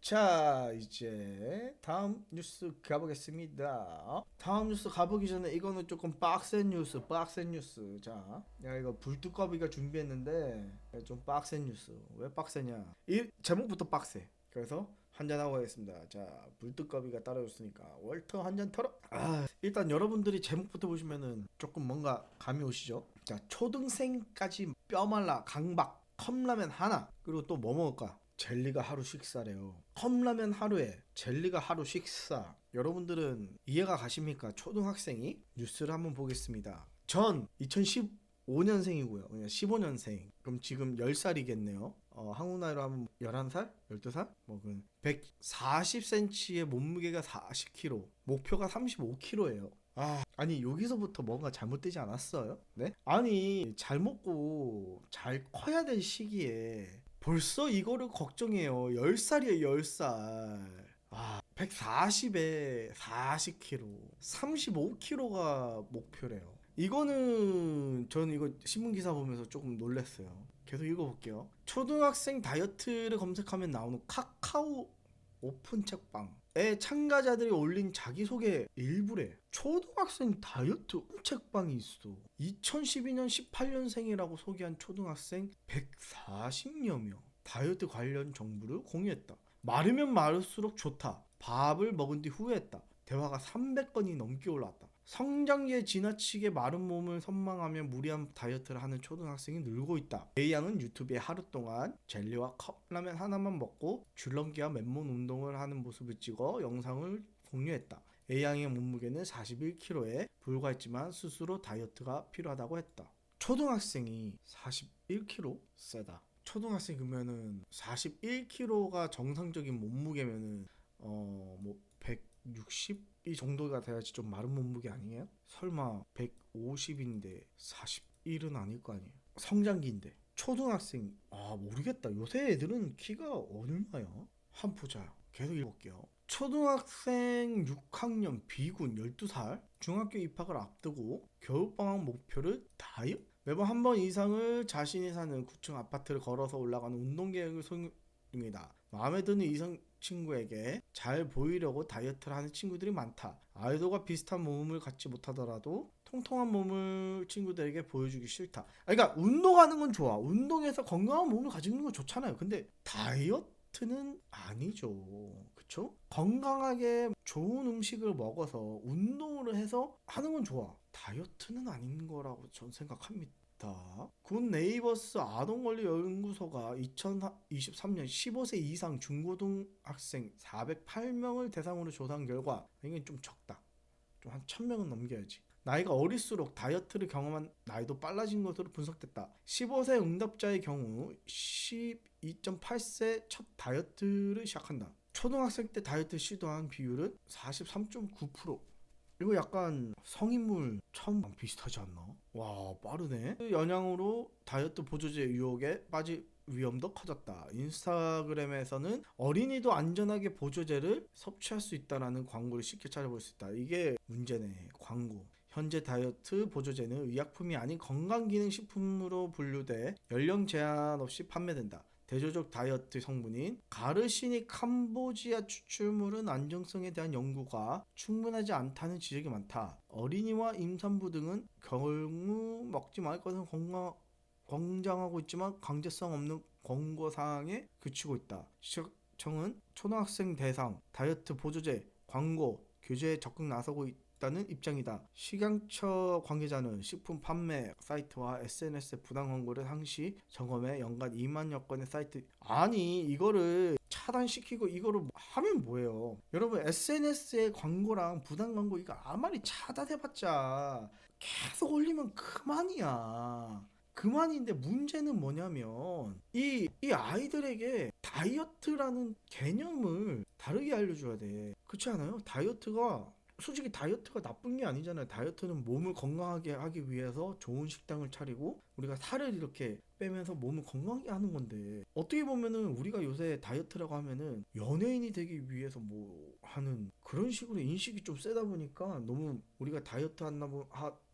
자, 이제 다음 뉴스 가보겠습니다. 다음 뉴스 가보기 전에 이거는 조금 빡센 뉴스, 빡센 뉴스. 자, 야 이거 불뚜껑이가 준비했는데 좀 빡센 뉴스. 왜 빡세냐? 이 제목부터 빡세. 그래서 한잔하고 가겠습니다. 자, 불뚜껑이가 따라줬으니까 월터 한 잔 털어. 일단 여러분들이 제목부터 보시면은 조금 뭔가 감이 오시죠? 자, 초등생까지 뼈말라 강박 컵라면 하나. 그리고 또 뭐 먹을까? 젤리가 하루 식사래요. 컵라면 하루에 젤리가 하루 식사. 여러분들은 이해가 가십니까? 초등학생이? 뉴스를 한번 보겠습니다. 전 2015년생이고요. 15년생. 그럼 지금 10살이겠네요. 한국 나이로 하면 11살? 12살? 뭐 140cm의 몸무게가 40kg. 목표가 35kg예요. 아니 여기서부터 뭔가 잘못되지 않았어요? 네? 아니 잘 먹고 잘 커야 될 시기에 벌써 이거를 걱정해요. 10살이에요, 10살. 140에 40kg, 35kg가 목표래요. 이거는 저는 이거 신문 기사 보면서 조금 놀랐어요. 계속 읽어볼게요. 초등학생 다이어트를 검색하면 나오는 카카오 오픈 책방에 참가자들이 올린 자기소개 일부래 초등학생 다이어트 책방이 있어. 2012년 18년생이라고 소개한 초등학생 140여 명 다이어트 관련 정보를 공유했다. 마르면 마를수록 좋다. 밥을 먹은 뒤 후회했다. 대화가 300건이 넘게 올라왔다. 성장기에 지나치게 마른 몸을 선망하며 무리한 다이어트를 하는 초등학생이 늘고 있다. A양은 유튜브에 하루 동안 젤리와 컵라면 하나만 먹고 줄넘기와 맨몸 운동을 하는 모습을 찍어 영상을 공유했다. A양의 몸무게는 41kg에 불과했지만 스스로 다이어트가 필요하다고 했다. 초등학생이 41kg? 세다. 초등학생 그러면은 41kg가 정상적인 몸무게면은 뭐 160? 이 정도가 돼야지 좀 마른 몸무게 아니에요? 설마 150인데 41은 아닐 거 아니에요? 성장기인데 초등학생 모르겠다. 요새 애들은 키가 얼마야? 한번 보자. 계속 읽어볼게요. 초등학생 6학년 B군 12살 중학교 입학을 앞두고 겨울방학 목표를 다이어트? 매번 한 번 이상을 자신이 사는 9층 아파트를 걸어서 올라가는 운동 계획을 소개 중이다. 마음에 드는 이성 친구에게 잘 보이려고 다이어트를 하는 친구들이 많다. 아이돌과 비슷한 몸을 갖지 못하더라도 통통한 몸을 친구들에게 보여주기 싫다. 그러니까 운동하는 건 좋아. 운동해서 건강한 몸을 가지는 건 좋잖아요. 근데 다이어트는 아니죠. 그쵸? 건강하게 좋은 음식을 먹어서 운동을 해서 하는 건 좋아. 다이어트는 아닌 거라고 전 생각합니다. 군 네이버스 아동권리 연구소가 2023년 15세 이상 중고등학생 408명을 대상으로 조사한 결과 이게 좀 적다. 좀 한 1000명은 넘겨야지. 나이가 어릴수록 다이어트를 경험한 나이도 빨라진 것으로 분석됐다. 15세 응답자의 경우 12.8세 첫 다이어트를 시작한다. 초등학생 때 다이어트 시도한 비율은 43.9%. 이거 약간 성인물 처음 비슷하지 않나? 와 빠르네. 그 영향으로 다이어트 보조제 유혹에 빠질 위험도 커졌다. 인스타그램에서는 어린이도 안전하게 보조제를 섭취할 수 있다라는 광고를 쉽게 찾아볼 수 있다. 이게 문제네. 광고. 현재 다이어트 보조제는 의약품이 아닌 건강기능식품으로 분류돼 연령 제한 없이 판매된다. 대조적 다이어트 성분인 가르시닉 캄보지아 추출물은 안정성에 대한 연구가 충분하지 않다는 지적이 많다. 어린이와 임산부 등은 경우 먹지 말 것은 권장하고 있지만 강제성 없는 권고사항에 그치고 있다. 시청은 초등학생 대상 다이어트 보조제 광고 규제에 적극 나서고 있다는 입장이다. 식약처 관계자는 식품 판매 사이트와 SNS의 부당 광고를 상시 점검해 연간 2만여 건의 사이트 아니 이거를 차단시키고 이거를 하면 뭐예요? 여러분 SNS의 광고랑 부당 광고 이거 아무리 차단해봤자 계속 올리면 그만이야. 그만인데 문제는 뭐냐면 이 아이들에게 다이어트라는 개념을 다르게 알려줘야 돼. 그렇지 않아요? 솔직히 다이어트가 나쁜 게 아니잖아요. 다이어트는 몸을 건강하게 하기 위해서 좋은 식당을 차리고 우리가 살을 이렇게 빼면서 몸을 건강하게 하는 건데 어떻게 보면은 우리가 요새 다이어트라고 하면은 연예인이 되기 위해서 뭐 하는 그런 식으로 인식이 좀 세다 보니까 너무 우리가 다이어트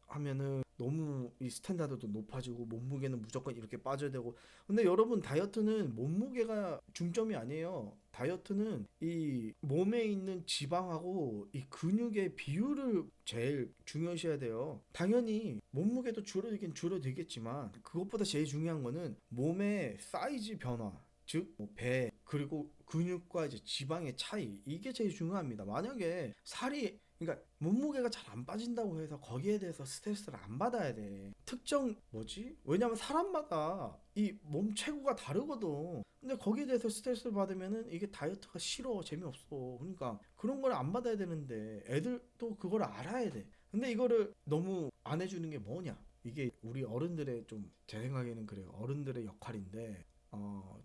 하면은 너무 이 스탠다드도 높아지고 몸무게는 무조건 이렇게 빠져야 되고. 근데 여러분, 다이어트는 몸무게가 중점이 아니에요. 다이어트는 이 몸에 있는 지방하고 이 근육의 비율을 제일 중요시해야 돼요. 당연히 몸무게도 줄어들긴 줄어들겠지만 그것보다 제일 중요한 거는 몸의 사이즈 변화, 즉 배, 그리고 근육과 이제 지방의 차이, 이게 제일 중요합니다. 만약에 살이, 그러니까 몸무게가 잘 안 빠진다고 해서 거기에 대해서 스트레스를 안 받아야 돼. 특정 뭐지? 왜냐면 사람마다 이 몸 체구가 다르거든. 근데 거기에 대해서 스트레스를 받으면은 이게 다이어트가 싫어, 재미없어. 그러니까 그런 걸 안 받아야 되는데 애들도 그걸 알아야 돼. 근데 이거를 너무 안 해주는 게 뭐냐? 이게 우리 어른들의, 좀 제 생각에는 그래요. 어른들의 역할인데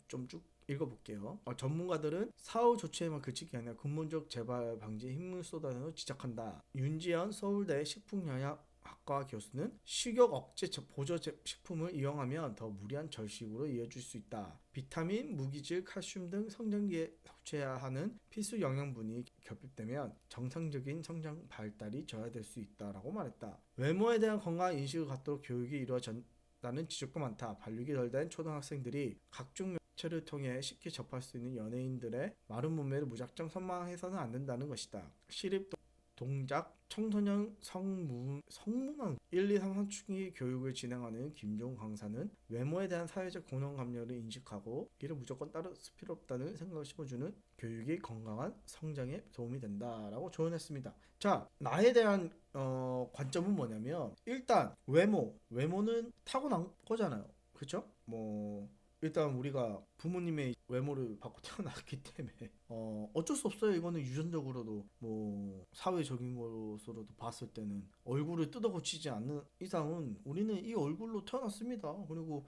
좀 쭉 읽어볼게요. 전문가들은 사후 조치에만 그치기 아니라 근본적 재발 방지에 힘을 쏟아내서 지적한다. 윤지연 서울대 식품영양학과 교수는 식욕 억제 보조 식품을 이용하면 더 무리한 절식으로 이어질 수 있다. 비타민, 무기질, 칼슘 등 성장기에 섭취해야 하는 필수 영양분이 결핍되면 정상적인 성장 발달이 저하될 수 있다라고 말했다. 외모에 대한 건강 인식을 갖도록 교육이 이루어졌다는 지적도 많다. 발육이 덜 된 초등학생들이 각종 매체를 통해 쉽게 접할 수 있는 연예인들의 마른 몸매를 무작정 선망해서는 안 된다는 것이다. 시립 동작 청소년 성문학 1, 2, 3, 4층이 교육을 진행하는 김종 강사는 외모에 대한 사회적 고정관념을 인식하고 이를 무조건 따를 필요 없다는 생각을 심어주는 교육이 건강한 성장에 도움이 된다라고 조언했습니다. 자, 나에 대한 관점은 뭐냐면, 일단 외모는 타고난 거잖아요. 그렇죠? 일단 우리가 부모님의 외모를 받고 태어났기 때문에 어쩔 수 없어요. 이거는 유전적으로도 사회적인 것으로도 봤을 때는 얼굴을 뜯어 고치지 않는 이상은 우리는 이 얼굴로 태어났습니다. 그리고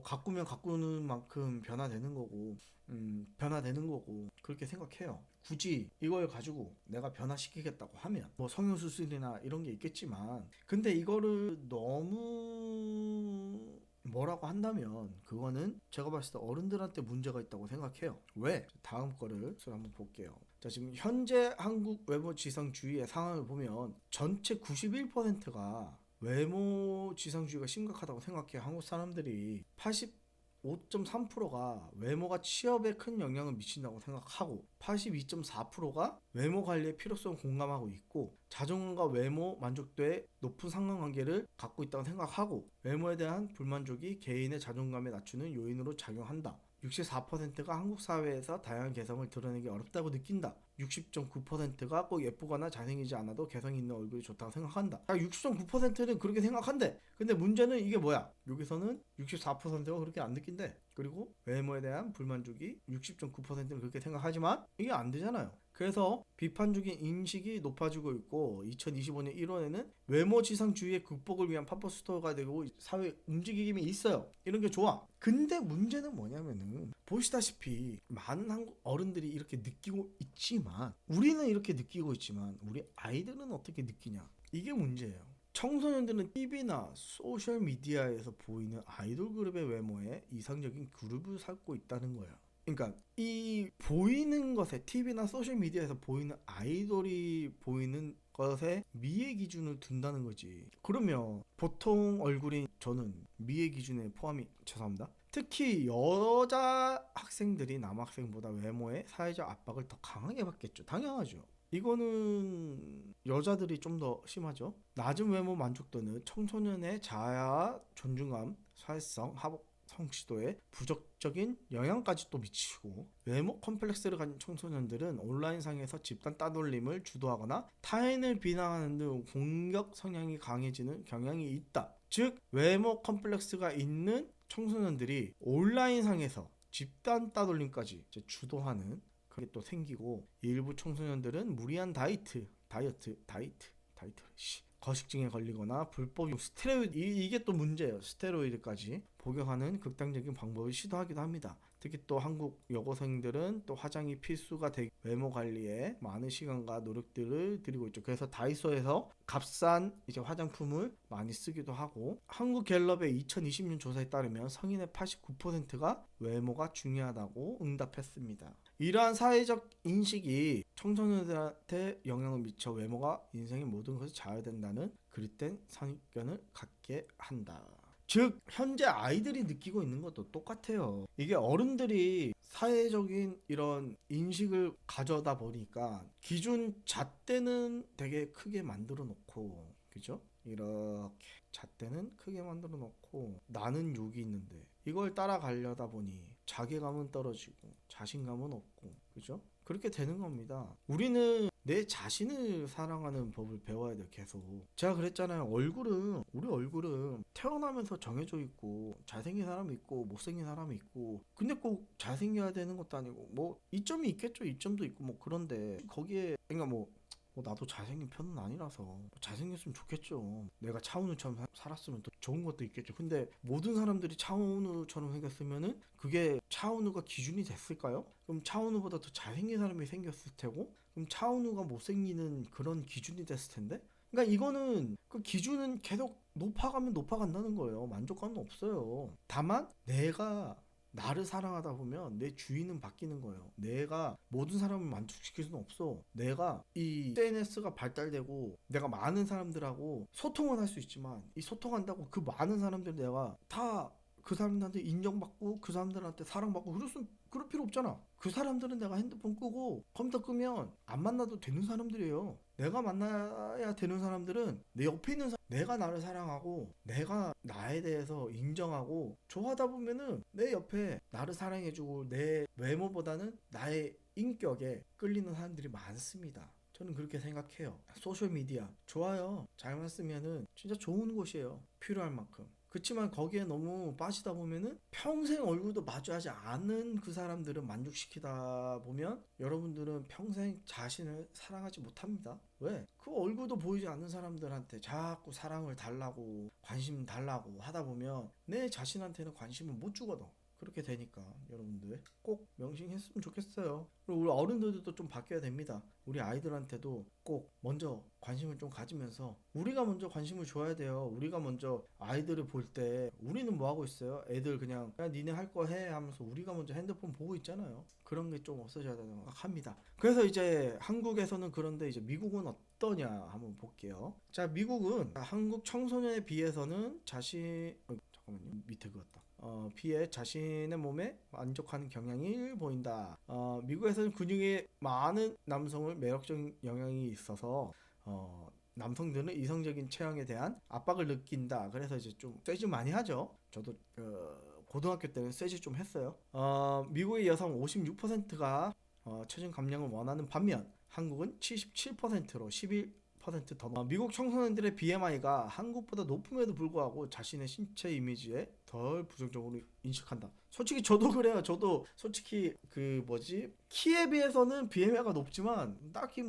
가꾸면 가꾸는 만큼 변화되는 거고 그렇게 생각해요. 굳이 이걸 가지고 내가 변화시키겠다고 하면 성형수술이나 이런 게 있겠지만, 근데 이거를 너무 뭐라고 한다면 그거는 제가 봤을 때 어른들한테 문제가 있다고 생각해요. 왜? 다음 거를 한번 볼게요. 자, 지금 현재 한국 외모 지상주의의 상황을 보면 전체 91%가 외모 지상주의가 심각하다고 생각해요. 한국 사람들이 85.3%가 외모가 취업에 큰 영향을 미친다고 생각하고, 82.4%가 외모 관리의 필요성을 공감하고 있고, 자존감과 외모 만족도에 높은 상관관계를 갖고 있다고 생각하고, 외모에 대한 불만족이 개인의 자존감에 낮추는 요인으로 작용한다. 64%가 한국 사회에서 다양한 개성을 드러내기 어렵다고 느낀다. 60.9%가 꼭 예쁘거나 잘생기지 않아도 개성 있는 얼굴이 좋다고 생각한다. 60.9%는 그렇게 생각한대. 근데 문제는 이게 뭐야? 여기서는 64%가 그렇게 안 느낀대. 그리고 외모에 대한 불만족이 60.9%는 그렇게 생각하지만 이게 안 되잖아요. 그래서 비판적인 인식이 높아지고 있고, 2025년 1월에는 외모 지상주의의 극복을 위한 팝업 스토어가 되고 사회 움직임이 있어요. 이런 게 좋아. 근데 문제는 뭐냐면은, 보시다시피 많은 한국 어른들이 이렇게 느끼고 있지만, 우리는 이렇게 느끼고 있지만 우리 아이들은 어떻게 느끼냐, 이게 문제예요. 청소년들은 TV나 소셜미디어에서 보이는 아이돌 그룹의 외모에 이상적인 그룹을 삼고 있다는 거예요. 그러니까 이 보이는 것에, TV나 소셜미디어에서 보이는 아이돌이 보이는 것에 미의 기준을 둔다는 거지. 그러면 보통 얼굴이, 저는 미의 기준에 포함이, 죄송합니다, 특히 여자 학생들이 남학생보다 외모에 사회적 압박을 더 강하게 받겠죠. 당연하죠. 이거는 여자들이 좀 더 심하죠. 낮은 외모 만족도는 청소년의 자아와 존중감, 사회성, 성취도에 부정적인 영향까지 또 미치고, 외모 컴플렉스를 가진 청소년들은 온라인상에서 집단 따돌림을 주도하거나 타인을 비난하는 등 공격 성향이 강해지는 경향이 있다. 즉, 외모 컴플렉스가 있는 청소년들이 온라인상에서 집단 따돌림까지 주도하는 그게 또 생기고, 일부 청소년들은 무리한 거식증에 걸리거나 불법 스테로이드, 이게 또 문제예요. 스테로이드까지 복용하는 극단적인 방법을 시도하기도 합니다. 특히 또 한국 여고생들은 또 화장이 필수가 되기, 외모 관리에 많은 시간과 노력들을 들이고 있죠. 그래서 다이소에서 값싼 이제 화장품을 많이 쓰기도 하고, 한국갤럽의 2020년 조사에 따르면 성인의 89%가 외모가 중요하다고 응답했습니다. 이러한 사회적 인식이 청소년들한테 영향을 미쳐 외모가 인생의 모든 것을 좌우된다는 그릇된 선입견을 갖게 한다. 즉 현재 아이들이 느끼고 있는 것도 똑같아요. 이게 어른들이 사회적인 이런 인식을 가져다 보니까 기준 잣대는 되게 크게 만들어 놓고, 그죠? 이렇게 잣대는 크게 만들어 놓고 나는 여기 있는데 이걸 따라가려다 보니 자괴감은 떨어지고 자신감은 없고, 그죠? 그렇게 되는 겁니다. 우리는 내 자신을 사랑하는 법을 배워야 돼요. 계속 제가 그랬잖아요. 우리 얼굴은 태어나면서 정해져 있고 잘생긴 사람이 있고 못생긴 사람이 있고, 근데 꼭 잘생겨야 되는 것도 아니고 뭐 이점이 있겠죠. 이점도 있고 뭐, 그런데 거기에 그러니까 나도 잘생긴 편은 아니라서 잘생겼으면 좋겠죠. 내가 차은우처럼 살았으면 더 좋은 것도 있겠죠. 근데 모든 사람들이 차은우처럼 생겼으면은 그게 차은우가 기준이 됐을까요? 그럼 차은우보다 더 잘생긴 사람이 생겼을 테고, 그럼 차은우가 못생기는 그런 기준이 됐을 텐데. 그러니까 이거는 그 기준은 계속 높아가면 높아간다는 거예요. 만족감은 없어요. 다만 내가 나를 사랑하다 보면 내 주인은 바뀌는 거예요. 내가 모든 사람을 만족시킬 수는 없어. 내가 이 SNS가 발달되고 내가 많은 사람들하고 소통을 할 수 있지만, 이 소통한다고 그 많은 사람들 내가 다 그 사람들한테 인정받고 그 사람들한테 사랑받고 그럴 필요 없잖아. 그 사람들은 내가 핸드폰 끄고 컴퓨터 끄면 안 만나도 되는 사람들이에요. 내가 만나야 되는 사람들은 내 옆에 있는 내가 나를 사랑하고 내가 나에 대해서 인정하고 좋아하다 보면은 내 옆에 나를 사랑해주고 내 외모보다는 나의 인격에 끌리는 사람들이 많습니다. 저는 그렇게 생각해요. 소셜미디어 좋아요. 잘만 쓰면은 진짜 좋은 곳이에요. 필요할 만큼. 그렇지만 거기에 너무 빠지다 보면은 평생 얼굴도 마주하지 않은 그 사람들을 만족시키다 보면 여러분들은 평생 자신을 사랑하지 못합니다. 왜? 그 얼굴도 보이지 않는 사람들한테 자꾸 사랑을 달라고 관심 달라고 하다 보면 내 자신한테는 관심을 못 주거든. 그렇게 되니까 여러분들 꼭 명심했으면 좋겠어요. 그리고 우리 어른들도 좀 바뀌어야 됩니다. 우리 아이들한테도 꼭 먼저 관심을 좀 가지면서 우리가 먼저 관심을 줘야 돼요. 우리가 먼저 아이들을 볼 때 우리는 뭐 하고 있어요? 애들 그냥 야 니네 할 거 해 하면서 우리가 먼저 핸드폰 보고 있잖아요. 그런 게 좀 없어져야 된다고 생각합니다. 그래서 이제 한국에서는 그런데 이제 미국은 어떠냐 한번 볼게요. 자, 미국은 한국 청소년에 비해서는 잠깐만요. 밑에 그었다. 비해 자신의 몸에 만족하는 경향이 보인다. 미국에서는 근육이 많은 남성을 매력적인 영향이 있어서 남성들은 이성적인 체형에 대한 압박을 느낀다. 그래서 이제 좀 쇠지 많이 하죠. 저도 고등학교 때는 쇠지 좀 했어요. 미국의 여성 56%가 체중 감량을 원하는 반면 한국은 77%로 11%더 미국 청소년들의 BMI가 한국보다 높음에도 불구하고 자신의 신체 이미지에 덜 부정적으로 인식한다. 솔직히 저도 그래요. 저도 솔직히 키에 비해서는 BMI가 높지만 딱히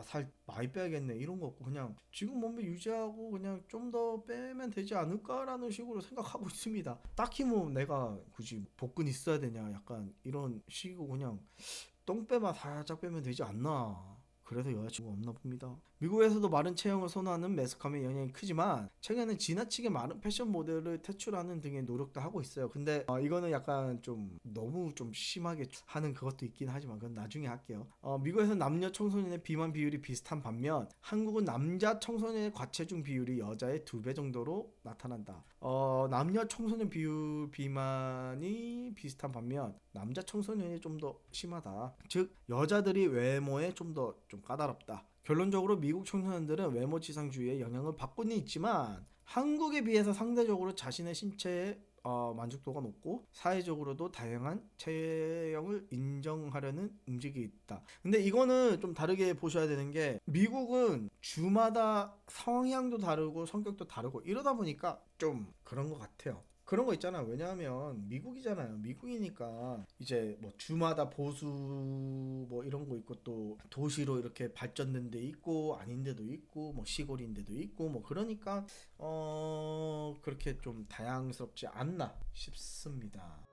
살 많이 빼야겠네 이런 거 없고 그냥 지금 몸매 유지하고 그냥 좀 더 빼면 되지 않을까라는 식으로 생각하고 있습니다. 딱히 내가 굳이 복근 있어야 되냐 약간 이런 식이고 그냥 똥배만 살짝 빼면 되지 않나. 그래서 여자친구가 없나 봅니다. 미국에서도 마른 체형을 선호하는 매스컴의 영향이 크지만 최근에는 지나치게 마른 패션 모델을 퇴출하는 등의 노력도 하고 있어요. 근데 이거는 약간 좀 너무 좀 심하게 하는 그것도 있긴 하지만 그건 나중에 할게요. 미국에서 남녀 청소년의 비만 비율이 비슷한 반면 한국은 남자 청소년의 과체중 비율이 여자의 2배 정도로 나타난다. 남녀 청소년 비율 비만이 비슷한 반면 남자 청소년이 좀 더 심하다. 즉 여자들이 외모에 좀 더 까다롭다. 결론적으로 미국 청소년들은 외모 지상주의의 영향을 받고는 있지만 한국에 비해서 상대적으로 자신의 신체에 만족도가 높고 사회적으로도 다양한 체형을 인정하려는 움직임이 있다. 근데 이거는 좀 다르게 보셔야 되는 게 미국은 주마다 성향도 다르고 성격도 다르고 이러다 보니까 좀 그런 것 같아요. 그런 거 있잖아요. 왜냐하면 미국이잖아요. 미국이니까 이제 주마다 보수 이런 거 있고 또 도시로 이렇게 발전된 데 있고 아닌 데도 있고 시골인 데도 있고 그러니까 그렇게 좀 다양스럽지 않나 싶습니다.